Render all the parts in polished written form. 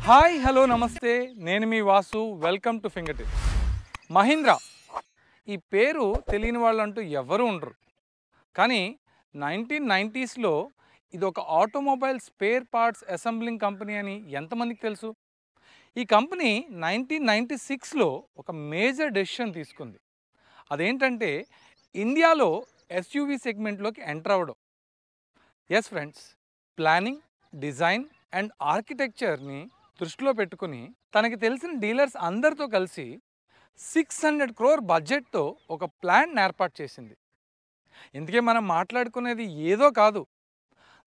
Hi hello నమస్తే, నేను మీ Vasu. Welcome to finger tips. Mahindra ఈ పేరు తెలియని వాళ్ళంటూ ఎవరు ఉండరు. కానీ 1990స్లో ఇది ఒక automobile spare parts assembling company అని ఎంతమందికి తెలుసు? ఈ కంపెనీ 1996లో ఒక మేజర్ డెసిషన్ తీసుకుంది. అదేంటంటే ఇండియాలో ఎస్యూవి సెగ్మెంట్లోకి ఎంటర్ అవ్వడం. Yes friends, planning, design and ఆర్కిటెక్చర్ని దృష్టిలో పెట్టుకుని తనకి తెలిసిన డీలర్స్ అందరితో కలిసి 600 crore బడ్జెట్తో ఒక ప్లాన్ ఏర్పాటు చేసింది. ఇందుకే మనం మాట్లాడుకునేది ఏదో కాదు,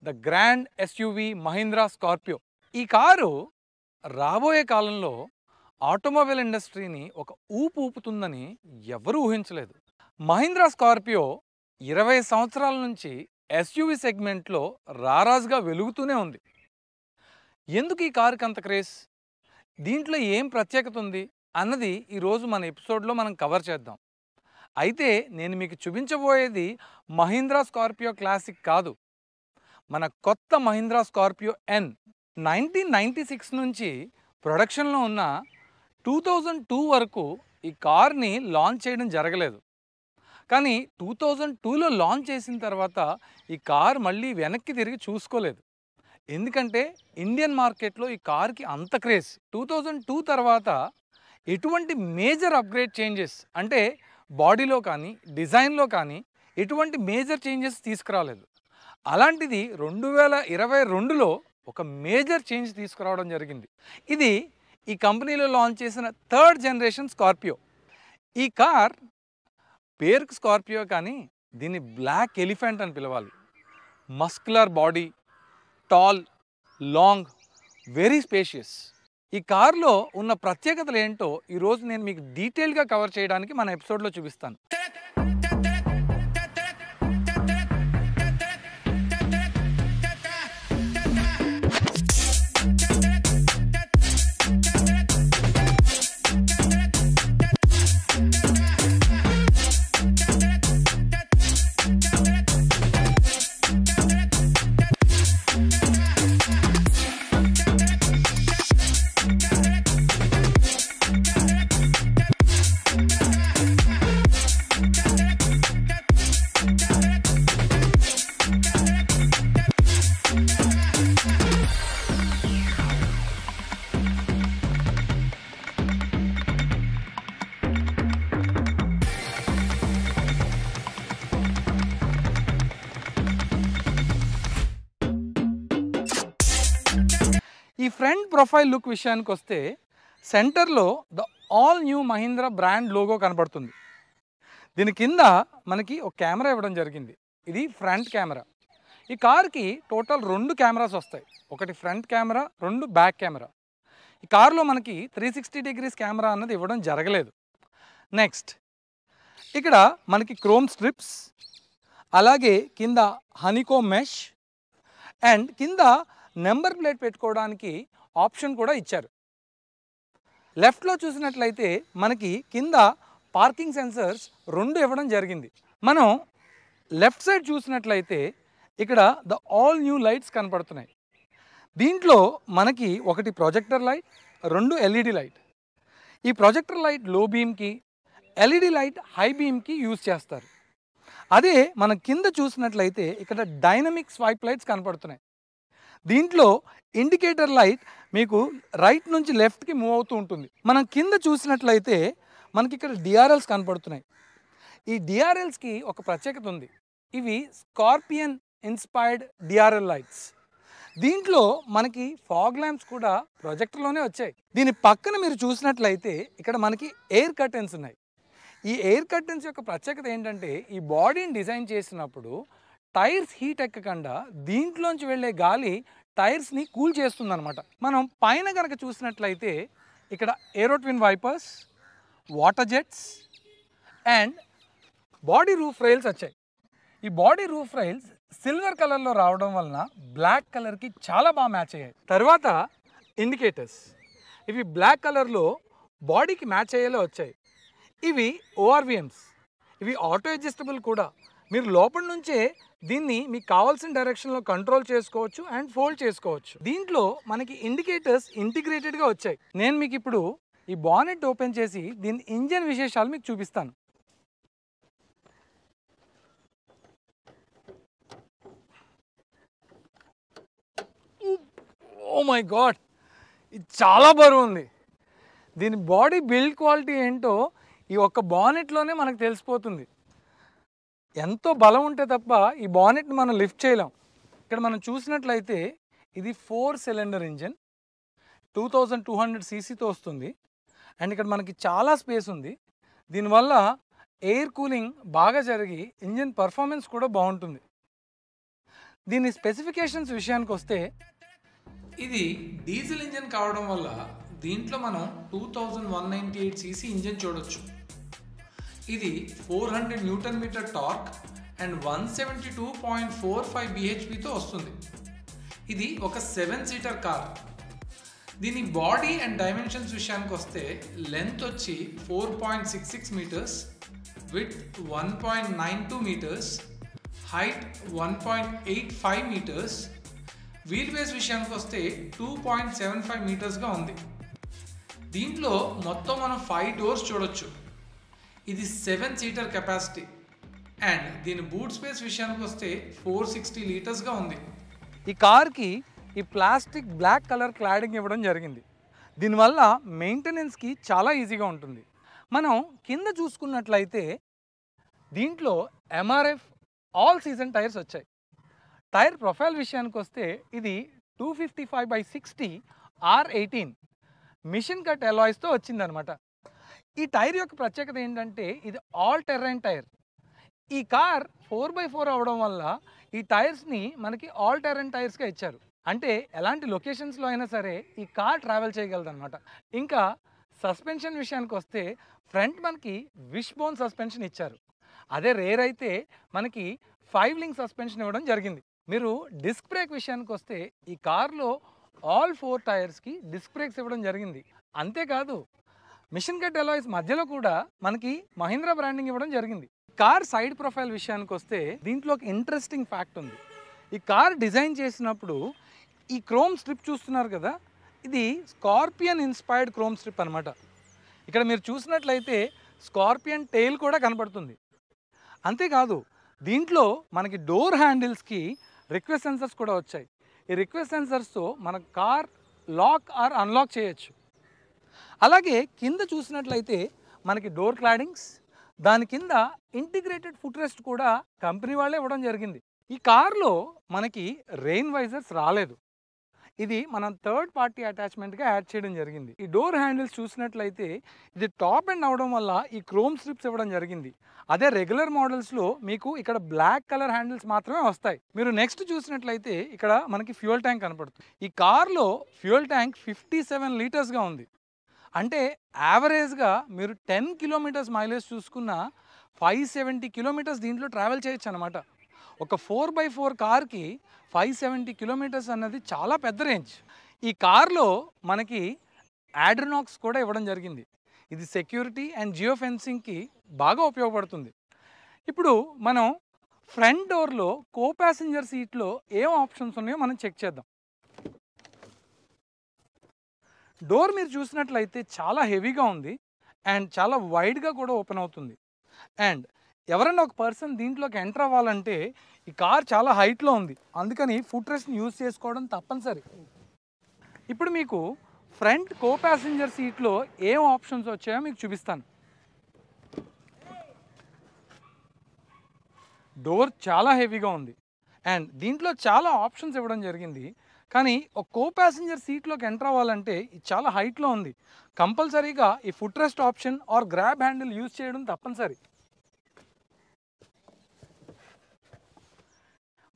the grand SUV Mahindra Scorpio. ఈ కారు రాబోయే కాలంలో ఆటోమొబైల్ ఇండస్ట్రీని ఒక ఊపు ఊపుతుందని ఎవరూ ఊహించలేదు. మహీంద్రా స్కార్పియో 20 సంవత్సరాల నుంచి ఎస్యూవి సెగ్మెంట్లో రారాజుగా వెలుగుతూనే ఉంది. ఎందుకు ఈ కారుకి అంత క్రేజ్, దీంట్లో ఏం ప్రత్యేకత ఉంది అన్నది ఈరోజు మన ఎపిసోడ్లో మనం కవర్ చేద్దాం. అయితే నేను మీకు చూపించబోయేది మహీంద్రా స్కార్పియో క్లాసిక్ కాదు, మన కొత్త మహీంద్రా స్కార్పియో ఎన్. 1996 నుంచి ప్రొడక్షన్లో ఉన్న 2002 వరకు ఈ కార్ని లాంచ్ చేయడం జరగలేదు. కానీ 2002లో లాంచ్ చేసిన తర్వాత ఈ కార్ మళ్ళీ వెనక్కి తిరిగి చూసుకోలేదు. ఎందుకంటే ఇండియన్ మార్కెట్లో ఈ కార్కి అంత క్రేజ్. 2002 తర్వాత ఎటువంటి మేజర్ అప్గ్రేడ్ చేంజెస్ అంటే బాడీలో కానీ డిజైన్లో కానీ ఎటువంటి మేజర్ చేంజెస్ తీసుకురాలేదు. అలాంటిది 2022లో ఒక మేజర్ చేంజ్ తీసుకురావడం జరిగింది. ఇది ఈ కంపెనీలో లాంచ్ చేసిన 3rd జనరేషన్ స్కార్పియో. ఈ కార్ పేరుకు స్కార్పియో కానీ దీన్ని బ్లాక్ ఎలిఫెంట్ అని పిలవాలి. Muscular body, tall, long, very spacious. ఈ కార్లో ఉన్న ప్రత్యేకతలు ఏంటో ఈరోజు నేను మీకు డీటెయిల్గా కవర్ చేయడానికి మన ఎపిసోడ్లో చూపిస్తాను. ఈ ఫ్రంట్ ప్రొఫైల్ లుక్ విషయానికి వస్తే సెంటర్లో the all new Mahindra brand logo కనబడుతుంది. దీని కింద మనకి ఒక కెమెరా ఇవ్వడం జరిగింది. ఇది ఫ్రంట్ కెమెరా. ఈ కార్కి టోటల్ 2 కెమెరాస్ వస్తాయి, ఒకటి ఫ్రంట్ కెమెరా, 2 బ్యాక్ కెమెరా. ఈ కార్లో మనకి 360 degrees కెమెరా అన్నది ఇవ్వడం జరగలేదు. నెక్స్ట్ ఇక్కడ మనకి క్రోమ్ స్ట్రిప్స్, అలాగే కింద హనీకోమ్ మెష్ అండ్ కింద నెంబర్ ప్లేట్ పెట్టుకోవడానికి ఆప్షన్ కూడా ఇచ్చారు. లెఫ్ట్లో చూసినట్లయితే మనకి కింద పార్కింగ్ సెన్సర్స్ 2 ఇవ్వడం జరిగింది. మనం లెఫ్ట్ సైడ్ చూసినట్లయితే ఇక్కడ ద ఆల్ న్యూ లైట్స్ కనపడుతున్నాయి. దీంట్లో మనకి ఒకటి ప్రొజెక్టర్ లైట్, 2 LED లైట్. ఈ ప్రొజెక్టర్ లైట్ లో బీమ్కి, LED లైట్ హై బీమ్కి యూజ్ చేస్తారు. అదే మనం కింద చూసినట్లయితే ఇక్కడ డైనమిక్ స్వైప్ లైట్స్ కనపడుతున్నాయి. దీంట్లో ఇండికేటర్ లైట్ మీకు రైట్ నుంచి లెఫ్ట్కి మూవ్ అవుతూ ఉంటుంది. మనం కింద చూసినట్లయితే మనకి ఇక్కడ డిఆర్ఎల్స్ కనపడుతున్నాయి. ఈ డిఆర్ఎల్స్కి ఒక ప్రత్యేకత ఉంది. ఇవి స్కార్పియన్ ఇన్స్పైర్డ్ డిఆర్ఎల్ లైట్స్. దీంట్లో మనకి ఫాగ్ ల్యాంప్స్ కూడా ప్రొజెక్టర్లోనే వచ్చాయి. దీని పక్కన మీరు చూసినట్లయితే ఇక్కడ మనకి ఎయిర్ కర్టెన్స్ ఉన్నాయి. ఈ ఎయిర్ కర్టెన్స్ యొక్క ప్రత్యేకత ఏంటంటే ఈ బాడీని డిజైన్ చేసినప్పుడు టైర్స్ హీట్ ఎక్కకుండా దీంట్లోంచి వెళ్ళే గాలి టైర్స్ని కూల్ చేస్తుందన్నమాట. మనం పైన కనుక చూసినట్లయితే ఇక్కడ aero twin wipers, water jets and body roof rails వచ్చాయి. ఈ బాడీ రూఫ్ రైల్స్ సిల్వర్ కలర్లో రావడం వలన బ్లాక్ కలర్కి చాలా బాగా మ్యాచ్ అయ్యాయి. తర్వాత ఇండికేటర్స్, ఇవి బ్లాక్ కలర్లో బాడీకి మ్యాచ్ అయ్యేలా వచ్చాయి. ఇవి ORVMs, ఇవి ఆటో అడ్జస్టబుల్ కూడా. మీరు లోపల నుంచే దీన్ని మీకు కావాల్సిన డైరెక్షన్లో కంట్రోల్ చేసుకోవచ్చు అండ్ ఫోల్డ్ చేసుకోవచ్చు. దీంట్లో మనకి ఇండికేటర్స్ ఇంటిగ్రేటెడ్గా వచ్చాయి. నేను మీకు ఇప్పుడు ఈ బానెట్ ఓపెన్ చేసి దీని ఇంజన్ విశేషాలు మీకు చూపిస్తాను. ఓ మై గాడ్, ఇది చాలా బరువు ఉంది. దీని బాడీ బిల్డ్ క్వాలిటీ ఏంటో ఈ ఒక్క బానెట్లోనే మనకు తెలిసిపోతుంది. ఎంతో బలం ఉంటే తప్ప ఈ బానెట్ని మనం లిఫ్ట్ చేయలేం. ఇక్కడ మనం చూసినట్లయితే ఇది 4 సిలిండర్ ఇంజిన్ 2200 cc-తో వస్తుంది. అండ్ ఇక్కడ మనకి చాలా స్పేస్ ఉంది. దీనివల్ల ఎయిర్ కూలింగ్ బాగా జరిగి ఇంజిన్ పర్ఫార్మెన్స్ కూడా బాగుంటుంది. దీని స్పెసిఫికేషన్స్ విషయానికి వస్తే ఇది డీజిల్ ఇంజిన్ కావడం వల్ల దీంట్లో మనం 2198 cc ఇంజిన్ చూడొచ్చు. ఇది 400 Nm టార్క్ అండ్ 172.45 bhpతో వస్తుంది. ఇది ఒక 7-సీటర్ కార్. దీని బాడీ అండ్ డైమెన్షన్స్ విషయానికి వస్తే లెంత్ వచ్చి 4.66 metres, width 1.92 metres, height 1.85 metres, wheel base విషయానికి వస్తే 2.75 మీటర్స్గా ఉంది. దీంట్లో మొత్తం మనం 5 డోర్స్ చూడొచ్చు. ఇది 7-సీటర్ కెపాసిటీ అండ్ దీని బూట్ స్పేస్ విషయానికి వస్తే 460 లీటర్స్గా ఉంది. ఈ కార్కి ఈ ప్లాస్టిక్ బ్లాక్ కలర్ క్లాడింగ్ ఇవ్వడం జరిగింది. దీనివల్ల మెయింటెనెన్స్కి చాలా ఈజీగా ఉంటుంది. మనం కింద చూసుకున్నట్లయితే దీంట్లో MRF ఆల్ సీజన్ టైర్స్ వచ్చాయి. టైర్ ప్రొఫైల్ విషయానికి వస్తే ఇది 255/60 R18 మిషన్ కట్ అలాయ్స్తో వచ్చిందనమాట. ఈ టైర్ యొక్క ప్రత్యేకత ఏంటంటే ఇది ఆల్ టెర్రైన్ టైర్. ఈ కార్ 4x4 అవడం వల్ల ఈ టైర్స్ని మనకి ఆల్ టెర్రైన్ టైర్స్గా ఇచ్చారు. అంటే ఎలాంటి లొకేషన్స్లో అయినా సరే ఈ కార్ ట్రావెల్ చేయగలదు అనమాట. ఇంకా సస్పెన్షన్ విషయానికి వస్తే ఫ్రంట్ మనకి విష్ బోన్ సస్పెన్షన్ ఇచ్చారు. అదే రేర్ అయితే మనకి 5 లింక్ సస్పెన్షన్ ఇవ్వడం జరిగింది. మీరు డిస్క్ బ్రేక్ విషయానికి వస్తే ఈ కార్లో ఆల్ 4 టైర్స్కి డిస్క్ బ్రేక్స్ ఇవ్వడం జరిగింది. అంతేకాదు మిషన్ కట్ అలాయ్స్ మధ్యలో కూడా మనకి మహీంద్రా బ్రాండింగ్ ఇవ్వడం జరిగింది. కార్ సైడ్ ప్రొఫైల్ విషయానికి వస్తే దీంట్లో ఒక ఇంట్రెస్టింగ్ ఫ్యాక్ట్ ఉంది. ఈ కార్ డిజైన్ చేసినప్పుడు ఈ క్రోమ్ స్ట్రిప్ చూస్తున్నారు కదా, ఇది స్కార్పియన్ ఇన్స్పైర్డ్ క్రోమ్ స్ట్రిప్ అనమాట. ఇక్కడ మీరు చూసినట్లయితే స్కార్పియన్ టెయిల్ కూడా కనపడుతుంది. అంతేకాదు దీంట్లో మనకి డోర్ హ్యాండిల్స్కి రిక్వెస్ట్ సెన్సర్స్ కూడా వచ్చాయి. ఈ రిక్వెస్ట్ సెన్సర్స్తో మన కార్ లాక్ ఆర్ అన్లాక్ చేయొచ్చు. అలాగే కింద చూసినట్లయితే మనకి డోర్ క్లాడింగ్స్, దాని కింద ఇంటిగ్రేటెడ్ ఫుట్ రెస్ట్ కూడా కంపెనీ వాళ్ళే ఇవ్వడం జరిగింది. ఈ కార్లో మనకి రెయిన్ వైజర్స్ రాలేదు. ఇది మనం థర్డ్ పార్టీ అటాచ్మెంట్గా యాడ్ చేయడం జరిగింది. ఈ డోర్ హ్యాండిల్స్ చూసినట్లయితే ఇది టాప్ ఎండ్ అవడం వల్ల ఈ క్రోమ్ స్ట్రిప్స్ ఇవ్వడం జరిగింది. అదే రెగ్యులర్ మోడల్స్లో మీకు ఇక్కడ బ్లాక్ కలర్ హ్యాండిల్స్ మాత్రమే వస్తాయి. మీరు నెక్స్ట్ చూసినట్లయితే ఇక్కడ మనకి ఫ్యూయల్ ట్యాంక్ కనపడుతుంది. ఈ కార్లో ఫ్యూయల్ ట్యాంక్ 57 లీటర్స్గా ఉంది. అంటే యావరేజ్గా మీరు 10 కిలోమీటర్స్ మైలేజ్ చూసుకున్న 570 కిలోమీటర్స్ దీంట్లో ట్రావెల్ చేయొచ్చు అనమాట. ఒక 4x4 కార్కి 570 కిలోమీటర్స్ అన్నది చాలా పెద్ద రేంజ్. ఈ కార్లో మనకి యాడ్రినాక్స్ కూడా ఇవ్వడం జరిగింది. ఇది సెక్యూరిటీ అండ్ జియో ఫెన్సింగ్కి బాగా ఉపయోగపడుతుంది. ఇప్పుడు మనం ఫ్రంట్ డోర్లో కో ప్యాసింజర్ సీట్లో ఏం ఆప్షన్స్ ఉన్నాయో మనం చెక్ చేద్దాం. డోర్ మీరు చూసినట్లయితే చాలా హెవీగా ఉంది అండ్ చాలా వైడ్గా కూడా ఓపెన్ అవుతుంది. అండ్ ఎవరైనా ఒక పర్సన్ దీంట్లోకి ఎంటర్ అవ్వాలంటే ఈ కార్ చాలా హైట్లో ఉంది, అందుకని ఫుట్ రెస్ట్ని యూజ్ చేసుకోవడం తప్పనిసరి. ఇప్పుడు మీకు ఫ్రంట్ కో ప్యాసింజర్ సీట్లో ఏం ఆప్షన్స్ వచ్చాయో మీకు చూపిస్తాను. డోర్ చాలా హెవీగా ఉంది అండ్ దీంట్లో చాలా ఆప్షన్స్ ఇవ్వడం జరిగింది. కానీ ఒక కో ప్యాసింజర్ సీట్లోకి ఎంటర్ అవ్వాలంటే ఇది చాలా హైట్లో ఉంది. కంపల్సరీగా ఈ foot rest option or grab handle use చేయడం తప్పనిసరి.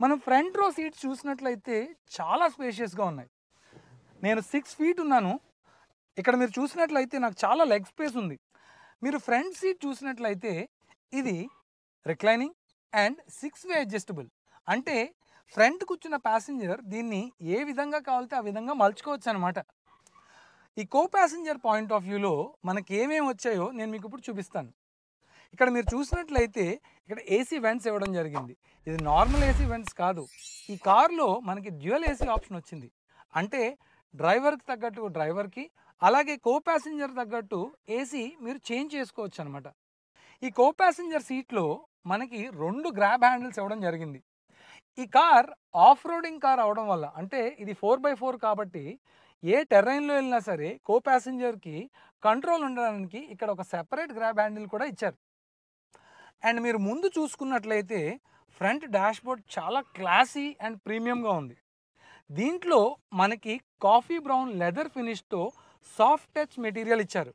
మనం ఫ్రంట్ రో సీట్స్ చూసినట్లయితే చాలా స్పేషియస్గా ఉన్నాయి. నేను 6 ఫీట్ ఉన్నాను. ఇక్కడ మీరు చూసినట్లయితే నాకు చాలా లెగ్ స్పేస్ ఉంది. మీరు ఫ్రంట్ సీట్ చూసినట్లయితే ఇది రిక్లైనింగ్ అండ్ 6 వే అడ్జస్టబుల్. అంటే ఫ్రంట్ కూర్చున్న ప్యాసింజర్ దీన్ని ఏ విధంగా కావాలితే ఆ విధంగా మలుచుకోవచ్చు అనమాట. ఈ కో ప్యాసింజర్ పాయింట్ ఆఫ్ వ్యూలో మనకి ఏమేమి వచ్చాయో నేను మీకు ఇప్పుడు చూపిస్తాను. ఇక్కడ మీరు చూసినట్లయితే ఇక్కడ ఏసీ వెంట్స్ ఇవ్వడం జరిగింది. ఇది నార్మల్ ఏసీ వెంట్స్ కాదు. ఈ కార్లో మనకి డ్యూయల్ ఏసీ ఆప్షన్ వచ్చింది. అంటే డ్రైవర్కి తగ్గట్టు డ్రైవర్కి, అలాగే కో ప్యాసింజర్ తగ్గట్టు ఏసీ మీరు చేంజ్ చేసుకోవచ్చు అనమాట. ఈ కో ప్యాసింజర్ సీట్లో మనకి 2 గ్రాబ్ హ్యాండిల్స్ ఇవ్వడం జరిగింది. ఈ కార్ ఆఫ్ రోడింగ్ కార్ అవడం వల్ల, అంటే ఇది 4x4 కాబట్టి ఏ టెర్రైన్లో వెళ్ళినా సరే కో ప్యాసింజర్కి కంట్రోల్ ఉండడానికి ఇక్కడ ఒక సెపరేట్ గ్రాబ్ హ్యాండిల్ కూడా ఇచ్చారు. అండ్ మీరు ముందు చూసుకున్నట్లయితే ఫ్రంట్ డాష్బోర్డ్ చాలా క్లాసీ అండ్ ప్రీమియంగా ఉంది. దీంట్లో మనకి కాఫీ బ్రౌన్ లెదర్ ఫినిష్తో సాఫ్ట్ టచ్ మెటీరియల్ ఇచ్చారు.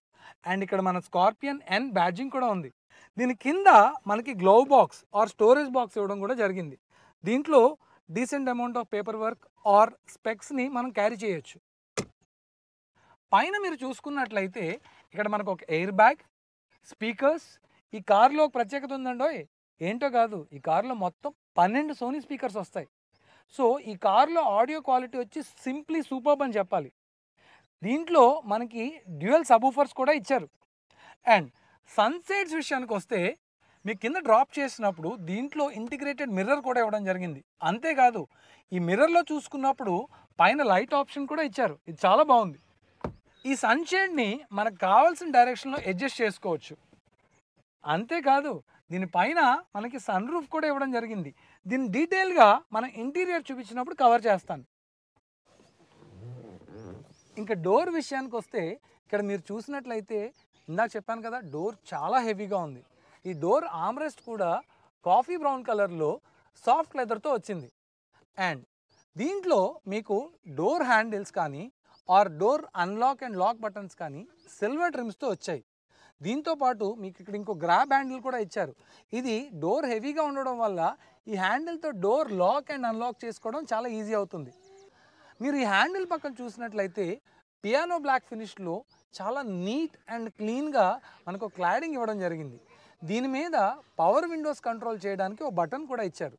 అండ్ ఇక్కడ మన స్కార్పియన్ ఎన్ బ్యాడ్జింగ్ కూడా ఉంది. దీని కింద మనకి glove box or storage box ఇవ్వడం కూడా జరిగింది. దీంట్లో decent amount of paper work or స్పెక్స్ని మనం క్యారీ చేయొచ్చు. పైన మీరు చూసుకున్నట్లయితే ఇక్కడ మనకు ఒక ఎయిర్ బ్యాగ్, స్పీకర్స్. ఈ కార్లో ఒక ప్రత్యేకత ఉందండో, ఏంటో కాదు, ఈ కార్లో మొత్తం 12 సోనీ స్పీకర్స్ వస్తాయి. సో ఈ కార్లో ఆడియో క్వాలిటీ వచ్చి సింప్లీ సూపర్బ్ అని చెప్పాలి. దీంట్లో మనకి డ్యూయల్ సబూఫర్స్ కూడా ఇచ్చారు. అండ్ సన్సెట్స్ విషయానికి వస్తే మీకు కింద డ్రాప్ చేసినప్పుడు దీంట్లో ఇంటిగ్రేటెడ్ మిర్రర్ కూడా ఇవ్వడం జరిగింది. అంతేకాదు ఈ మిర్రర్లో చూసుకున్నప్పుడు పైన లైట్ ఆప్షన్ కూడా ఇచ్చారు. ఇది చాలా బాగుంది. ఈ సన్షేడ్ని మనకు కావాల్సిన డైరెక్షన్లో అడ్జస్ట్ చేసుకోవచ్చు. అంతేకాదు దీనిపైన మనకి సన్ రూఫ్ కూడా ఇవ్వడం జరిగింది. దీన్ని డీటెయిల్గా మనం ఇంటీరియర్ చూపించినప్పుడు కవర్ చేస్తాను. ఇంకా డోర్ విషయానికి వస్తే ఇక్కడ మీరు చూసినట్లయితే ఇందాక చెప్పాను కదా, డోర్ చాలా హెవీగా ఉంది. ఈ డోర్ ఆమ్రెస్ట్ కూడా కాఫీ బ్రౌన్ కలర్లో సాఫ్ట్ లెదర్తో వచ్చింది. అండ్ దీంట్లో మీకు డోర్ హ్యాండిల్స్ కానీ or door unlock and lock buttons కానీ సిల్వర్ ట్రిమ్స్తో వచ్చాయి. దీంతోపాటు మీకు ఇక్కడ ఇంకో గ్రాబ్ హ్యాండిల్ కూడా ఇచ్చారు. ఇది డోర్ హెవీగా ఉండడం వల్ల ఈ హ్యాండిల్తో డోర్ లాక్ అండ్ అన్లాక్ చేసుకోవడం చాలా ఈజీ అవుతుంది. మీరు ఈ హ్యాండిల్ పక్కన చూసినట్లయితే పియానో బ్లాక్ ఫినిష్లో చాలా నీట్ అండ్ క్లీన్గా మనకు క్లాడింగ్ ఇవ్వడం జరిగింది. దీని మీద పవర్ విండోస్ కంట్రోల్ చేయడానికి ఒక బటన్ కూడా ఇచ్చారు.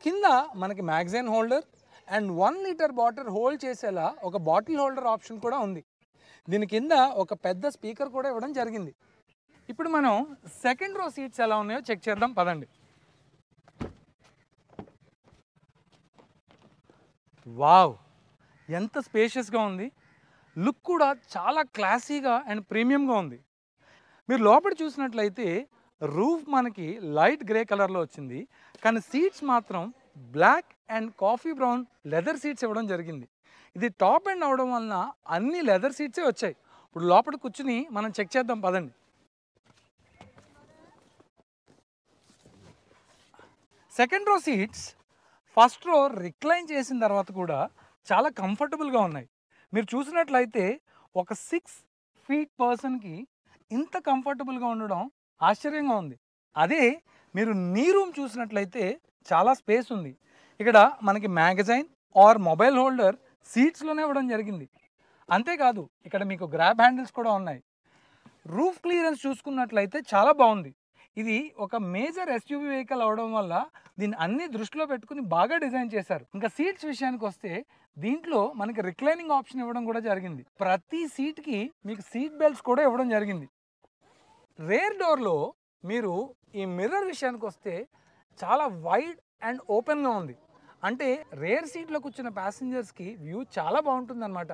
కింద మనకి magazine holder and 1 litre bottle hold చేసేలా ఒక బాటిల్ హోల్డర్ ఆప్షన్ కూడా ఉంది. దీని కింద ఒక పెద్ద స్పీకర్ కూడా ఇవ్వడం జరిగింది. ఇప్పుడు మనం సెకండ్ రో సీట్స్ ఎలా ఉన్నాయో చెక్ చేద్దాం పదండి. వావ్, ఎంత స్పేషియస్గా ఉంది. లుక్ కూడా చాలా క్లాసీగా అండ్ ప్రీమియంగా ఉంది. మీరు లోపల చూసినట్లయితే రూఫ్ మనకి లైట్ గ్రే కలర్లో వచ్చింది, కానీ సీట్స్ మాత్రం black and coffee brown leather seats ఇవ్వడం జరిగింది. ఇది టాప్ ఎండ్ అవడం వలన అన్ని లెదర్ సీట్సే వచ్చాయి. ఇప్పుడు లోపల కూర్చుని మనం చెక్ చేద్దాం పదండి. Second row seats first row recline చేసిన తర్వాత కూడా చాలా కంఫర్టబుల్గా ఉన్నాయి. మీరు చూసినట్లయితే ఒక 6 ఫీట్ పర్సన్కి ఇంత కంఫర్టబుల్గా ఉండడం ఆశ్చర్యంగా ఉంది. అదే మీరు నీ రూమ్ చూసినట్లయితే చాలా స్పేస్ ఉంది. ఇక్కడ మనకి మ్యాగజైన్ ఆర్ మొబైల్ హోల్డర్ సీట్స్లోనే ఇవ్వడం జరిగింది. అంతేకాదు ఇక్కడ మీకు గ్రాబ్ హ్యాండిల్స్ కూడా ఉన్నాయి. రూఫ్ క్లియరెన్స్ చూసుకున్నట్లయితే చాలా బాగుంది. ఇది ఒక మేజర్ ఎస్యూవీ వెహికల్ అవడం వల్ల దీన్ని అన్ని దృష్టిలో పెట్టుకుని బాగా డిజైన్ చేశారు. ఇంకా సీట్స్ విషయానికి వస్తే దీంట్లో మనకి రిక్లైనింగ్ ఆప్షన్ ఇవ్వడం కూడా జరిగింది. ప్రతి సీట్కి మీకు సీట్ బెల్ట్స్ కూడా ఇవ్వడం జరిగింది. రేర్ డోర్లో మీరు ఈ మిర్రర్ విషయానికి వస్తే చాలా వైడ్ అండ్ ఓపెన్గా ఉంది. అంటే రేర్ సీట్లో కూర్చున్న ప్యాసింజర్స్కి వ్యూ చాలా బాగుంటుంది అనమాట.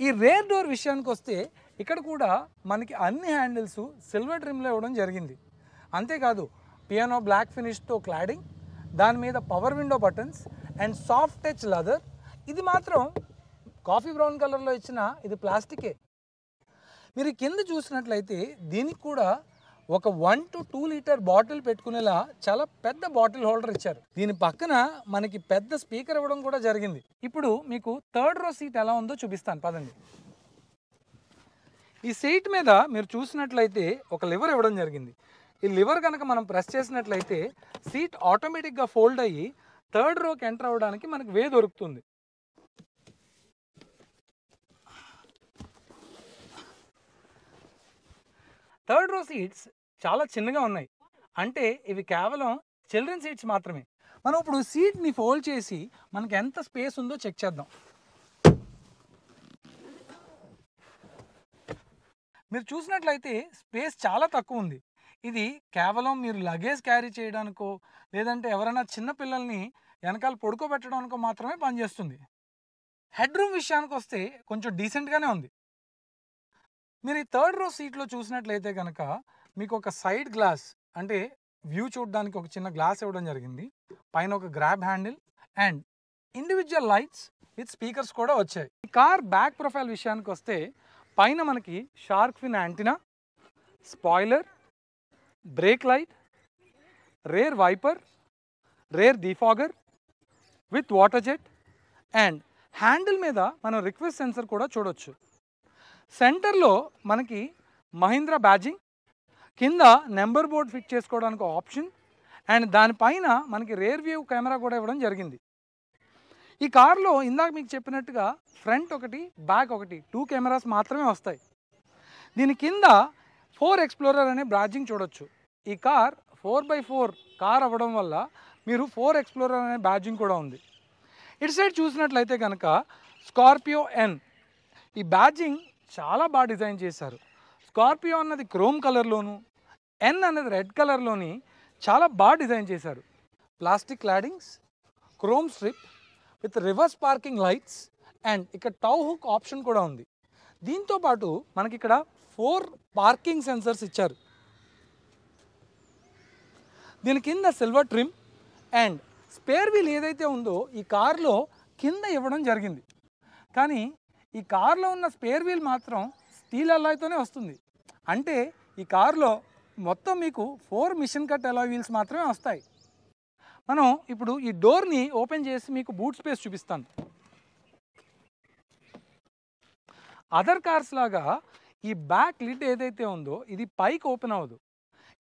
ఈ రేర్ డోర్ విషయానికి వస్తే ఇక్కడ కూడా మనకి అన్ని హ్యాండిల్స్ సిల్వర్ ట్రిమ్లో ఇవ్వడం జరిగింది. అంతేకాదు పియానో బ్లాక్ ఫినిష్తో క్లాడింగ్, దాని మీద power window buttons and soft touch leather. ఇది మాత్రం కాఫీ బ్రౌన్ కలర్లో ఇచ్చిన ఇది ప్లాస్టికే. మీరు కింద చూసినట్లయితే దీనికి కూడా ఒక 1 to 2 లీటర్ బాటిల్ పెట్టుకునేలా చాలా పెద్ద బాటిల్ హోల్డర్ ఇచ్చారు. దీని పక్కన మనకి పెద్ద స్పీకర్ ఇవ్వడం కూడా జరిగింది. ఇప్పుడు మీకు థర్డ్ రో సీట్ ఎలా ఉందో చూపిస్తాను పదండి. ఈ సీట్ మీద మీరు చూసినట్లయితే ఒక లివర్ ఇవ్వడం జరిగింది. ఈ లివర్ కనుక మనం ప్రెస్ చేసినట్లయితే సీట్ ఆటోమేటిక్గా ఫోల్డ్ అయ్యి థర్డ్ రోకి ఎంటర్ అవ్వడానికి మనకు వే దొరుకుతుంది. థర్డ్ రో సీట్స్ చాలా చిన్నగా ఉన్నాయి. అంటే ఇవి కేవలం చిల్డ్రన్ సీట్స్ మాత్రమే. మనం ఇప్పుడు సీట్ని ఫోల్డ్ చేసి మనకి ఎంత స్పేస్ ఉందో చెక్ చేద్దాం. మీరు చూసినట్లయితే స్పేస్ చాలా తక్కువ ఉంది. ఇది కేవలం మీరు లగేజ్ క్యారీ చేయడానికో, లేదంటే ఎవరైనా చిన్న పిల్లల్ని వెనకాల పడుకోబెట్టడానికో మాత్రమే పనిచేస్తుంది. హెడ్ రూమ్ విషయానికొస్తే కొంచెం డీసెంట్‌గానే ఉంది. మీరు ఈ థర్డ్ రో సీట్‌లో చూసినట్లయితే గనక మీకు ఒక సైడ్ గ్లాస్ అంటే వ్యూ చూడడానికి ఒక చిన్న గ్లాస్ ఇవ్వడం జరిగింది. పైన ఒక grab handle and individual lights with speakers కూడా వచ్చాయి. ఈ కార్ బ్యాక్ ప్రొఫైల్ విషయానికొస్తే పైన మనకి shark fin antenna, spoiler, brake light, rear wiper, rear defogger with water jet and handle మీద మనం రిక్వెస్ట్ సెన్సర్ కూడా చూడొచ్చు. సెంటర్లో మనకి మహీంద్రా బ్యాజింగ్, కింద నెంబర్ బోర్డ్ ఫిట్ చేసుకోవడానికి ఆప్షన్ అండ్ దానిపైన మనకి రేర్ వ్యూ కెమెరా కూడా ఇవ్వడం జరిగింది. ఈ కార్లో ఇందాక మీకు చెప్పినట్టుగా ఫ్రంట్ ఒకటి, బ్యాక్ ఒకటి 2 కెమెరాస్ మాత్రమే వస్తాయి. దీని కింద 4 ఎక్స్ప్లోరర్ అనే బ్యాడ్జింగ్ చూడొచ్చు. ఈ కార్ 4x4 కార్ అవ్వడం వల్ల మీరు 4 ఎక్స్ప్లోరర్ అనే బ్యాడ్జింగ్ కూడా ఉంది. ఇటు సైడ్ చూసినట్లయితే కనుక స్కార్పియో ఎన్, ఈ బ్యాడ్జింగ్ చాలా బాగా డిజైన్ చేశారు. స్కార్పియో అన్నది క్రోమ్ కలర్లోను, ఎన్ అన్నది రెడ్ కలర్లోని చాలా బాగా డిజైన్ చేశారు. Plastic claddings, chrome strip with reverse parking lights and ఇక్కడ టౌ హుక్ ఆప్షన్ కూడా ఉంది. దీంతో పాటు మనకి ఇక్కడ 4 పార్కింగ్ సెన్సర్స్ ఇచ్చారు. దీని కింద silver trim and spare wheel ఏదైతే ఉందో ఈ కార్లో కింద ఇవ్వడం జరిగింది. కానీ ఈ కార్లో ఉన్న స్పేర్ వీల్ మాత్రం స్టీల్ అలాయ్తోనే వస్తుంది. అంటే ఈ కార్లో మొత్తం మీకు 4 మిషన్ కట్ అలాయ్ వీల్స్ మాత్రమే వస్తాయి. మనం ఇప్పుడు ఈ డోర్ని ఓపెన్ చేసి మీకు బూట్ స్పేస్ చూపిస్తాను. అదర్ కార్స్ లాగా ఈ బ్యాక్ లిడ్ ఏదైతే ఉందో ఇది పైకి ఓపెన్ అవ్వదు,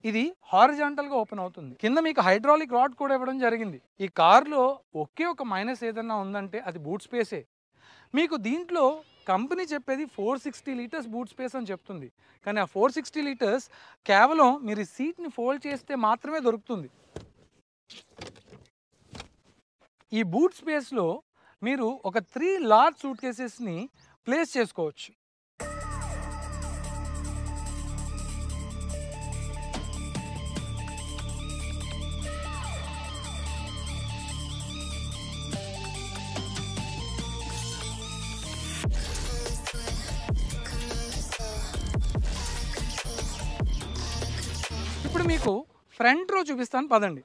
ఇది హారిజాంటల్గా ఓపెన్ అవుతుంది. కింద మీకు హైడ్రాలిక్ రాడ్ కూడా ఇవ్వడం జరిగింది. ఈ కార్లో ఒకే ఒక మైనస్ ఏదన్నా ఉందంటే అది బూట్ స్పేసే. మీకు దీంట్లో కంపెనీ చెప్పేది 460 లీటర్స్ బూట్ స్పేస్ అని చెప్తుంది. కానీ ఆ 460 లీటర్స్ కేవలం మీరు ఈ సీట్ని ఫోల్డ్ చేస్తే మాత్రమే దొరుకుతుంది. ఈ బూట్ స్పేస్లో మీరు ఒక 3 లార్జ్ సూట్ కేసెస్ని ప్లేస్ చేసుకోవచ్చు. ఇప్పుడు మీకు ఫ్రంట్ రో చూపిస్తాను పదండి.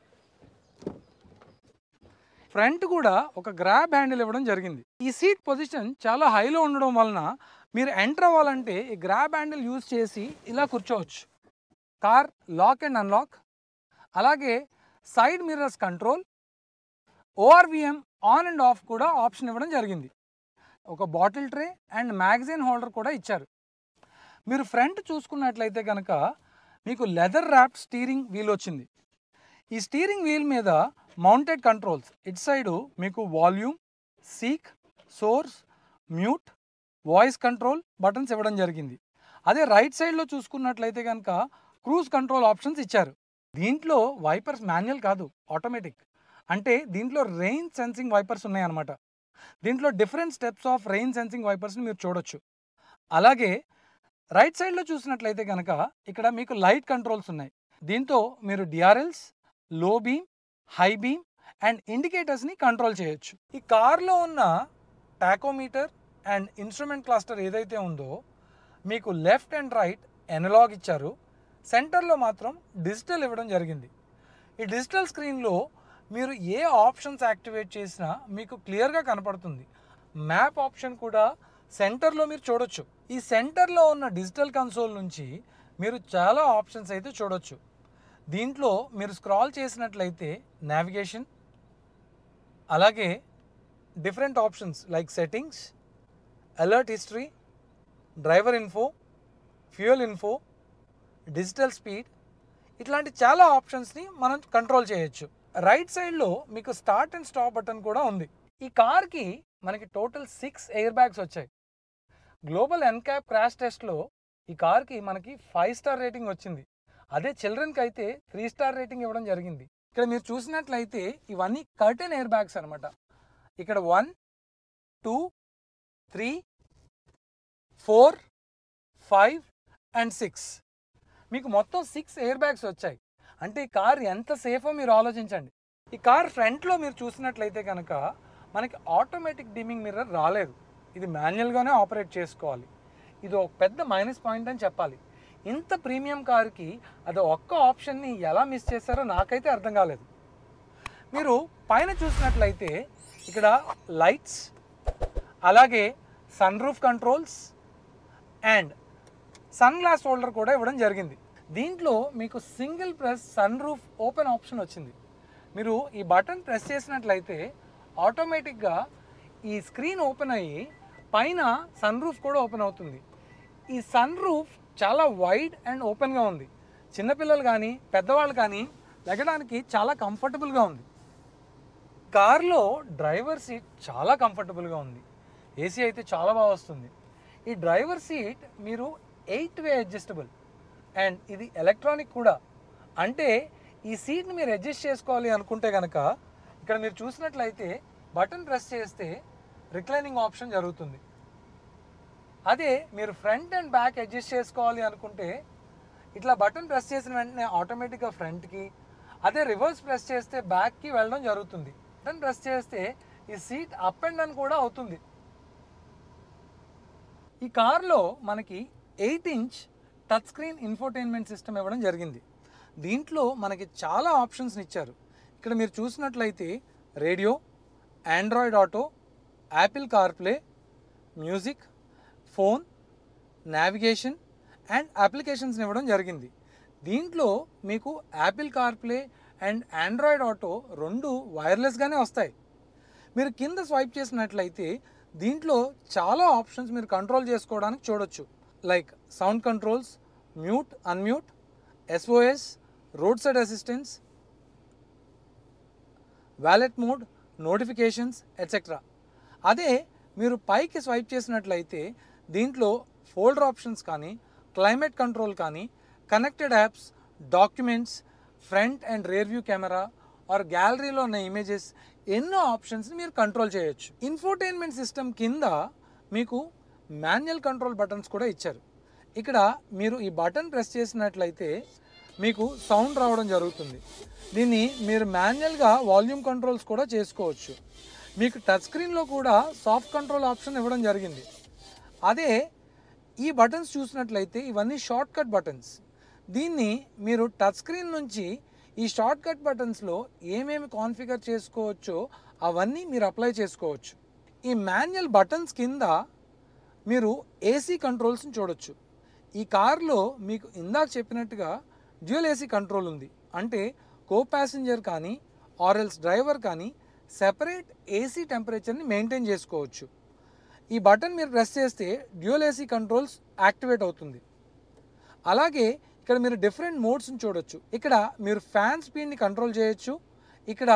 ఫ్రంట్ కూడా ఒక గ్రాబ్ హ్యాండిల్ ఇవ్వడం జరిగింది. ఈ సీట్ పొజిషన్ చాలా హైలో ఉండడం వలన మీరు ఎంటర్ అవ్వాలంటే ఈ గ్రాబ్ హ్యాండిల్ యూజ్ చేసి ఇలా కూర్చోవచ్చు. కార్ లాక్ అండ్ అన్లాక్, అలాగే side mirrors control, ORVM on and of కూడా ఆప్షన్ ఇవ్వడం జరిగింది. ఒక bottle tray and magazine holder కూడా ఇచ్చారు. మీరు ఫ్రంట్ చూసుకున్నట్లయితే కనుక మీకు లెదర్ ర్యాప్ స్టీరింగ్ వీల్ వచ్చింది. ఈ స్టీరింగ్ వీల్ మీద మౌంటెడ్ కంట్రోల్స్, ఇటు సైడు మీకు volume, seek, source, mute, voice control buttons ఇవ్వడం జరిగింది. అదే రైట్ సైడ్లో చూసుకున్నట్లయితే కనుక క్రూజ్ కంట్రోల్ ఆప్షన్స్ ఇచ్చారు. దీంట్లో వైపర్స్ మాన్యువల్ కాదు, ఆటోమేటిక్. అంటే దీంట్లో రెయిన్ సెన్సింగ్ వైపర్స్ ఉన్నాయన్నమాట. దీంట్లో different steps of rain sensing వైపర్స్ని మీరు చూడొచ్చు. అలాగే రైట్ సైడ్లో చూసినట్లయితే కనుక ఇక్కడ మీకు లైట్ కంట్రోల్స్ ఉన్నాయి. దీంతో మీరు DRLs, low beam, high beam and ఇండికేటర్స్ని కంట్రోల్ చేయొచ్చు. ఈ కార్లో ఉన్న టాకోమీటర్ అండ్ ఇన్స్ట్రుమెంట్ క్లస్టర్ ఏదైతే ఉందో మీకు లెఫ్ట్ అండ్ రైట్ ఎనలాగ్ ఇచ్చారు. సెంటర్లో మాత్రం డిజిటల్ ఇవ్వడం జరిగింది. ఈ డిజిటల్ స్క్రీన్లో మీరు ఏ ఆప్షన్స్ యాక్టివేట్ చేసినా మీకు క్లియర్గా కనపడుతుంది. మ్యాప్ ఆప్షన్ కూడా సెంటర్లో మీరు చూడొచ్చు. ఈ సెంటర్లో ఉన్న డిజిటల్ కన్సోల్ నుంచి మీరు చాలా ఆప్షన్స్ అయితే చూడొచ్చు. దీంట్లో మీరు స్క్రాల్ చేసినట్లయితే నావిగేషన్, అలాగే different options like settings, alert history, driver info, fuel info, digital speed, ఇట్లాంటి చాలా ఆప్షన్స్ని మనం కంట్రోల్ చేయొచ్చు. రైట్ సైడ్లో మీకు స్టార్ట్ అండ్ స్టాప్ బటన్ కూడా ఉంది. ఈ కార్కి మనకి టోటల్ 6 ఎయిర్ బ్యాగ్స్ వచ్చాయి. గ్లోబల్ ఎన్క్యాప్ క్రాష్ టెస్ట్లో ఈ కార్కి మనకి 5 స్టార్ రేటింగ్ వచ్చింది. అదే చిల్డ్రన్కి అయితే 3 స్టార్ రేటింగ్ ఇవ్వడం జరిగింది. ఇక్కడ మీరు చూసినట్లయితే ఇవన్నీ కర్టెన్ ఎయిర్ బ్యాగ్స్ అనమాట. ఇక్కడ 1, 2, 3, 4, 5 అండ్ 6. మీకు మొత్తం 6 ఎయిర్ బ్యాగ్స్ వచ్చాయి. అంటే ఈ కార్ ఎంత సేఫో మీరు ఆలోచించండి. ఈ కార్ ఫ్రంట్లో మీరు చూసినట్లయితే కనుక మనకి ఆటోమేటిక్ డిమ్మింగ్ మిర్రర్ రాలేదు. ఇది మాన్యువల్గానే ఆపరేట్ చేసుకోవాలి. ఇది ఒక పెద్ద మైనస్ పాయింట్ అని చెప్పాలి. ఇంత ప్రీమియం కార్కి అది ఒక్క ఆప్షన్ని ఎలా మిస్ చేశారో నాకైతే అర్థం కాలేదు. మీరు పైన చూసినట్లయితే ఇక్కడ లైట్స్, అలాగే sun roof controls and sun glass holder కూడా ఇవ్వడం జరిగింది. దీంట్లో మీకు single press sun roof open option వచ్చింది. మీరు ఈ బటన్ ప్రెస్ చేసినట్లయితే ఆటోమేటిక్గా ఈ స్క్రీన్ ఓపెన్ అయ్యి పైన సన్ రూఫ్ కూడా ఓపెన్ అవుతుంది. ఈ సన్ రూఫ్ చాలా వైడ్ అండ్ ఓపెన్గా ఉంది. చిన్నపిల్లలు కానీ పెద్దవాళ్ళు కానీ లెగడానికి చాలా కంఫర్టబుల్గా ఉంది. కార్లో డ్రైవర్ సీట్ చాలా కంఫర్టబుల్గా ఉంది. ఏసీ అయితే చాలా బాగా వస్తుంది. ఈ డ్రైవర్ సీట్ మీరు 8-way అడ్జస్టబుల్ అండ్ ఇది ఎలక్ట్రానిక్ కూడా. అంటే ఈ సీట్ని మీరు అడ్జస్ట్ చేసుకోవాలి అనుకుంటే కనుక ఇక్కడ మీరు చూసినట్లయితే బటన్ ప్రెస్ చేస్తే రిక్లైనింగ్ ఆప్షన్ జరుగుతుంది. అదే మీరు ఫ్రంట్ అండ్ బ్యాక్ అడ్జస్ట్ చేసుకోవాలి అనుకుంటే ఇట్లా బటన్ ప్రెస్ చేసిన వెంటనే ఆటోమేటిక్గా ఫ్రంట్కి, అదే రివర్స్ ప్రెస్ చేస్తే బ్యాక్కి వెళ్ళడం జరుగుతుంది. బటన్ ప్రెస్ చేస్తే ఈ సీట్ అప్ అండ్ డౌన్ కూడా అవుతుంది. ఈ కార్లో మనకి 8-inch touch screen infotainment system ఇవ్వడం జరిగింది. దీంట్లో మనకి చాలా ఆప్షన్స్ని ఇచ్చారు. ఇక్కడ మీరు చూసినట్లయితే radio, Android Auto, Apple CarPlay, music, phone, navigation and అప్లికేషన్స్ని ఇవ్వడం జరిగింది. దీంట్లో మీకు Apple CarPlay and Android Auto రెండు వైర్లెస్గానే వస్తాయి. మీరు కింద స్వైప్ చేసినట్లయితే దీంట్లో చాలా ఆప్షన్స్ మీరు కంట్రోల్ చేసుకోవడానికి చూడొచ్చు. Like sound controls, mute, unmute, SOS, road side assistance, valet mode, notifications etcetera. అదే మీరు పైకి స్వైప్ చేసినట్లయితే దీంట్లో ఫోల్డర్ ఆప్షన్స్ కానీ, క్లైమేట్ కంట్రోల్ కానీ, connected apps, documents, front and rear view camera or గ్యాలరీలో ఉన్న ఇమేజెస్, ఎన్నో ఆప్షన్స్ని మీరు కంట్రోల్ చేయొచ్చు. ఇన్ఫోటైన్మెంట్ సిస్టమ్ కింద మీకు మాన్యువల్ కంట్రోల్ బటన్స్ కూడా ఇచ్చారు. ఇక్కడ మీరు ఈ బటన్ ప్రెస్ చేసినట్లయితే మీకు సౌండ్ రావడం జరుగుతుంది. దీన్ని మీరు మాన్యువల్గా వాల్యూమ్ కంట్రోల్స్ కూడా చేసుకోవచ్చు. మీకు టచ్ స్క్రీన్లో కూడా సాఫ్ట్ కంట్రోల్ ఆప్షన్ ఇవ్వడం జరిగింది. అదే ఈ బటన్స్ చూసినట్లయితే ఇవన్నీ షార్ట్ కట్ బటన్స్. దీన్ని మీరు టచ్ స్క్రీన్ నుంచి ఈ షార్ట్ కట్ బటన్స్లో ఏమేమి కాన్ఫిగర్ చేసుకోవచ్చో అవన్నీ మీరు అప్లై చేసుకోవచ్చు. ఈ మాన్యువల్ బటన్స్ కింద మీరు ఏసీ కంట్రోల్స్ని చూడొచ్చు. ఈ కార్లో మీకు ఇందాక చెప్పినట్టుగా డ్యూయల్ ఏసీ కంట్రోల్ ఉంది. అంటే కో ప్యాసింజర్ కానీ ఆర్ఎల్స్ డ్రైవర్ కానీ సెపరేట్ ఏసీ టెంపరేచర్ని మెయింటైన్ చేసుకోవచ్చు. ఈ బటన్ మీరు ప్రెస్ చేస్తే డ్యూయల్ ఏసీ కంట్రోల్స్ యాక్టివేట్ అవుతుంది. అలాగే ఇక్కడ మీరు డిఫరెంట్ మోడ్స్ని చూడొచ్చు. ఇక్కడ మీరు ఫ్యాన్ స్పీడ్ని కంట్రోల్ చేయొచ్చు. ఇక్కడ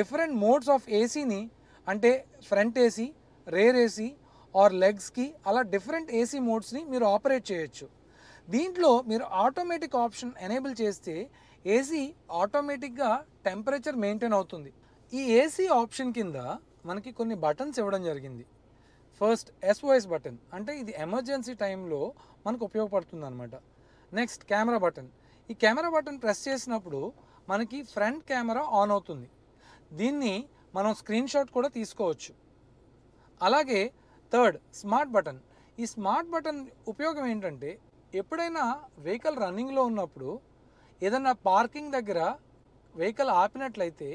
డిఫరెంట్ మోడ్స్ ఆఫ్ ఏసీని, అంటే front AC, rear AC or లెగ్స్కి, అలా డిఫరెంట్ ఏసీ మోడ్స్ని మీరు ఆపరేట్ చేయొచ్చు. దీంట్లో మీరు ఆటోమేటిక్ ఆప్షన్ ఎనేబుల్ చేస్తే ఏసీ ఆటోమేటిక్గా టెంపరేచర్ మెయింటైన్ అవుతుంది. ఈ ఏసీ ఆప్షన్ కింద మనకి కొన్ని బటన్స్ ఇవ్వడం జరిగింది. ఫస్ట్ SOS బటన్, అంటే ఇది ఎమర్జెన్సీ టైంలో మనకు ఉపయోగపడుతుంది అనమాట. Next camera button. ఈ కెమెరా బటన్ ప్రెస్ చేసినప్పుడు మనకి ఫ్రంట్ కెమెరా ఆన్ అవుతుంది. దీన్ని మనం స్క్రీన్ షాట్ కూడా తీసుకోవచ్చు. అలాగే థర్డ్ స్మార్ట్ బటన్. ఈ స్మార్ట్ బటన్ ఉపయోగం ఏంటంటే ఎప్పుడైనా వెహికల్ రన్నింగ్లో ఉన్నప్పుడు ఏదైనా పార్కింగ్ దగ్గర వెహికల్ ఆపినట్లయితే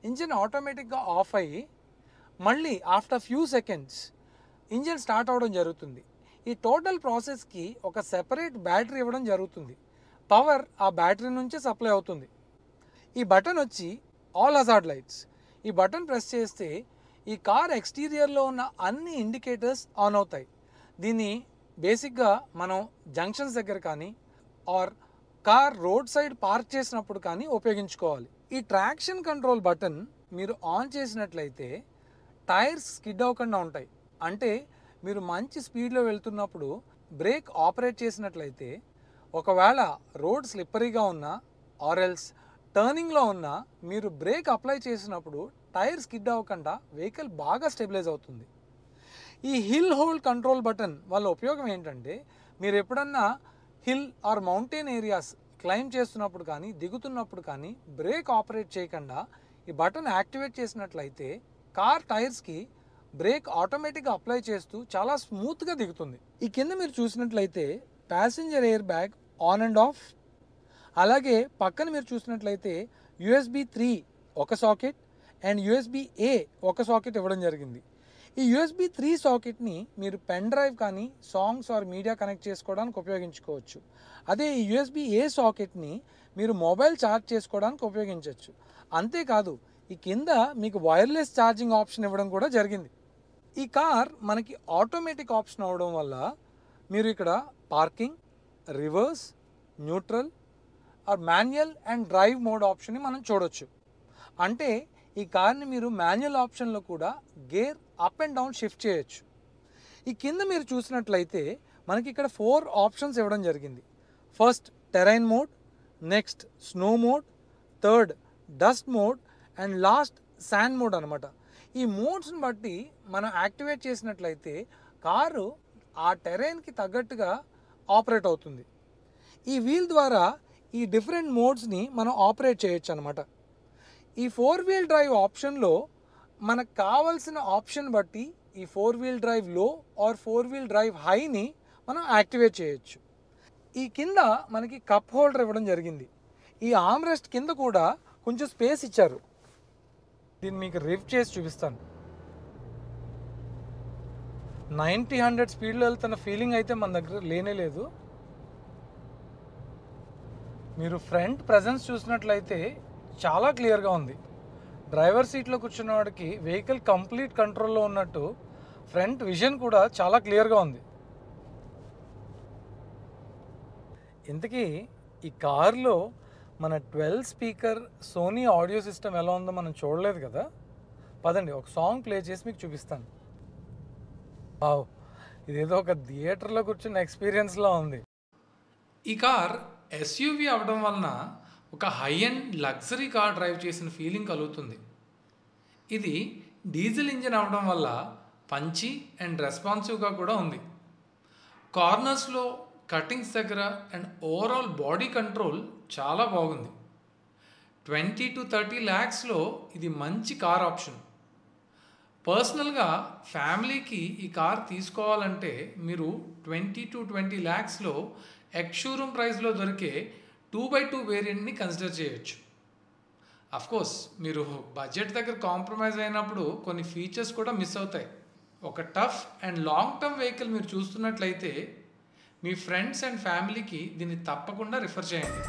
ఇంజిన్ ఆటోమేటిక్గా ఆఫ్ అయ్యి మళ్ళీ after few seconds engine start అవ్వడం జరుగుతుంది. ఈ టోటల్ ప్రాసెస్కి ఒక సెపరేట్ బ్యాటరీ ఇవ్వడం జరుగుతుంది. పవర్ ఆ బ్యాటరీ నుంచే సప్లై అవుతుంది. ఈ బటన్ వచ్చి ఆల్ హజార్డ్ లైట్స్. ఈ బటన్ ప్రెస్ చేస్తే ఈ కార్ ఎక్స్టీరియర్లో ఉన్న అన్ని ఇండికేటర్స్ ఆన్ అవుతాయి. దీన్ని బేసిక్గా మనం జంక్షన్స్ దగ్గర కానీ or car road side park చేసినప్పుడు కానీ ఉపయోగించుకోవాలి. ఈ ట్రాక్షన్ కంట్రోల్ బటన్ మీరు ఆన్ చేసినట్లయితే టైర్స్ స్కిడ్ అవ్వకుండా ఉంటాయి. అంటే మీరు మంచి స్పీడ్లో వెళ్తున్నప్పుడు బ్రేక్ ఆపరేట్ చేసినట్లయితే ఒకవేళ రోడ్ స్లిప్పరీగా ఉన్నా ఆర్ఎల్స్ టర్నింగ్లో ఉన్నా మీరు బ్రేక్ అప్లై చేసినప్పుడు టైర్ స్కిడ్ అవ్వకుండా వెహికల్ బాగా స్టెబిలైజ్ అవుతుంది. ఈ హిల్ హోల్డ్ కంట్రోల్ బటన్ వల్ల ఉపయోగం ఏంటంటే మీరు ఎప్పుడన్నా hill or mountain areas climb చేస్తున్నప్పుడు కానీ దిగుతున్నప్పుడు కానీ బ్రేక్ ఆపరేట్ చేయకుండా ఈ బటన్ యాక్టివేట్ చేసినట్లయితే కార్ టైర్స్కి బ్రేక్ ఆటోమేటిక్గా అప్లై చేస్తూ చాలా స్మూత్గా దిగుతుంది. ఈ కింద మీరు చూసినట్లయితే passenger air bag on and off, అలాగే పక్కన మీరు చూసినట్లయితే USB 3 ఒక సాకెట్ అండ్ USB A ఒక సాకెట్ ఇవ్వడం జరిగింది. ఈ USB 3 సాకెట్ని మీరు పెన్ డ్రైవ్ కానీ సాంగ్స్ ఆర్ మీడియా కనెక్ట్ చేసుకోవడానికి ఉపయోగించుకోవచ్చు. అదే ఈ USB A సాకెట్ని మీరు మొబైల్ ఛార్జ్ చేసుకోవడానికి ఉపయోగించవచ్చు. అంతేకాదు ఈ కింద మీకు వైర్లెస్ ఛార్జింగ్ ఆప్షన్ ఇవ్వడం కూడా జరిగింది. ఈ కార్ మనకి ఆటోమేటిక్ ఆప్షన్ అవ్వడం వల్ల మీరు ఇక్కడ parking, reverse, neutral are manual and drive mode ఆప్షన్ని మనం చూడొచ్చు. అంటే ఈ కార్ని మీరు మాన్యువల్ ఆప్షన్లో కూడా gear up and down shift చేయొచ్చు. ఈ కింద మీరు చూసినట్లయితే మనకి ఇక్కడ 4 ఆప్షన్స్ ఇవ్వడం జరిగింది. First terrain mode, next snow mode, third dust mode and last sand mode అనమాట. ఈ మోడ్స్ని బట్టి మనం యాక్టివేట్ చేసినట్లయితే కారు ఆ టెరైన్కి తగ్గట్టుగా ఆపరేట్ అవుతుంది. ఈ వీల్ ద్వారా ఈ డిఫరెంట్ మోడ్స్ని మనం ఆపరేట్ చేయొచ్చు అనమాట. ఈ 4 వీల్ డ్రైవ్ ఆప్షన్లో మనకు కావాల్సిన ఆప్షన్ బట్టి ఈ 4 వీల్ డ్రైవ్ లో ఆర్ 4 వీల్ డ్రైవ్ హైని మనం యాక్టివేట్ చేయొచ్చు. ఈ కింద మనకి కప్ హోల్డర్ ఇవ్వడం జరిగింది. ఈ ఆర్మ్ రెస్ట్ కింద కూడా కొంచెం స్పేస్ ఇచ్చారు. దీన్ని మీకు రివ్ చేసి చూపిస్తాను. 90-100 స్పీడ్లో వెళ్తున్న ఫీలింగ్ అయితే మన దగ్గర లేనే లేదు. మీరు ఫ్రంట్ ప్రెజెన్స్ చూసినట్లయితే చాలా క్లియర్గా ఉంది. డ్రైవర్ సీట్లో కూర్చున్న వాడికి వెహికల్ కంప్లీట్ కంట్రోల్లో ఉన్నట్టు ఫ్రంట్ విజన్ కూడా చాలా క్లియర్గా ఉంది. ఇంతకీ ఈ కార్లో మన 12 స్పీకర్ సోనీ ఆడియో సిస్టమ్ ఎలా ఉందో మనం చూడలేదు కదా. పదండి ఒక సాంగ్ ప్లే చేసి మీకు చూపిస్తాను. వావ్, ఇదేదో ఒక థియేటర్లో కూర్చున్న ఎక్స్పీరియన్స్లా ఉంది. ఈ కార్ SUV అవడం వలన ఒక high and luxury car drive చేసిన ఫీలింగ్ కలుగుతుంది. ఇది డీజిల్ ఇంజిన్ అవడం వల్ల పంచి అండ్ రెస్పాన్సివ్గా కూడా ఉంది. కార్నర్స్లో, కటింగ్స్ దగ్గర అండ్ ఓవరాల్ బాడీ కంట్రోల్ చాలా బాగుంది. 20 to 30 lakhsలో ఇది మంచి కార్ ఆప్షన్. పర్సనల్గా ఫ్యామిలీకి ఈ కార్ తీసుకోవాలంటే మీరు 20 to 20 lakhsలో ఎక్స్ షోరూమ్ ప్రైస్లో దొరికే 2x2 వేరియంట్ని కన్సిడర్ చేయొచ్చు. అఫ్కోర్స్ మీరు బడ్జెట్ దగ్గర కాంప్రమైజ్ అయినప్పుడు కొన్ని ఫీచర్స్ కూడా మిస్ అవుతాయి. ఒక tough and long term vehicle మీరు చూస్తున్నట్లయితే మీ ఫ్రెండ్స్ అండ్ ఫ్యామిలీకి దీన్ని తప్పకుండా రిఫర్ చేయండి.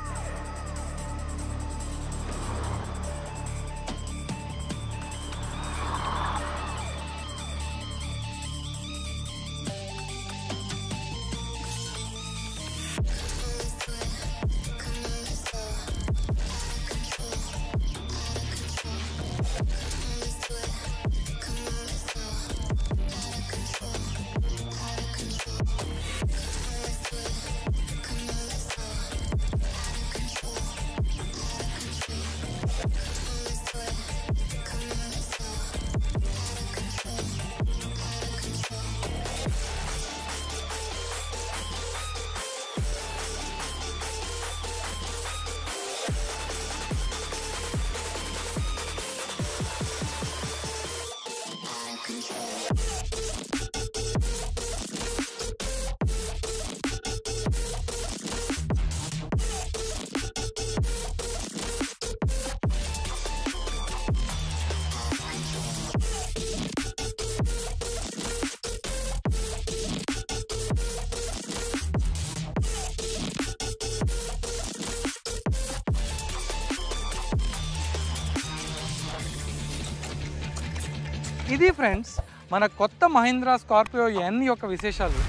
ఇది ఫ్రెండ్స్ మన కొత్త మహీంద్రా స్కార్పియో N యొక్క విశేషాలు.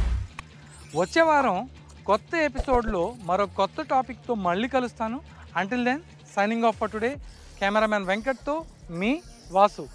వచ్చే వారం కొత్త ఎపిసోడ్లో మరో కొత్త టాపిక్తో మళ్ళీ కలుస్తాను. Until then signing off for today. Cameraman వెంకట్తో మీ వాసు.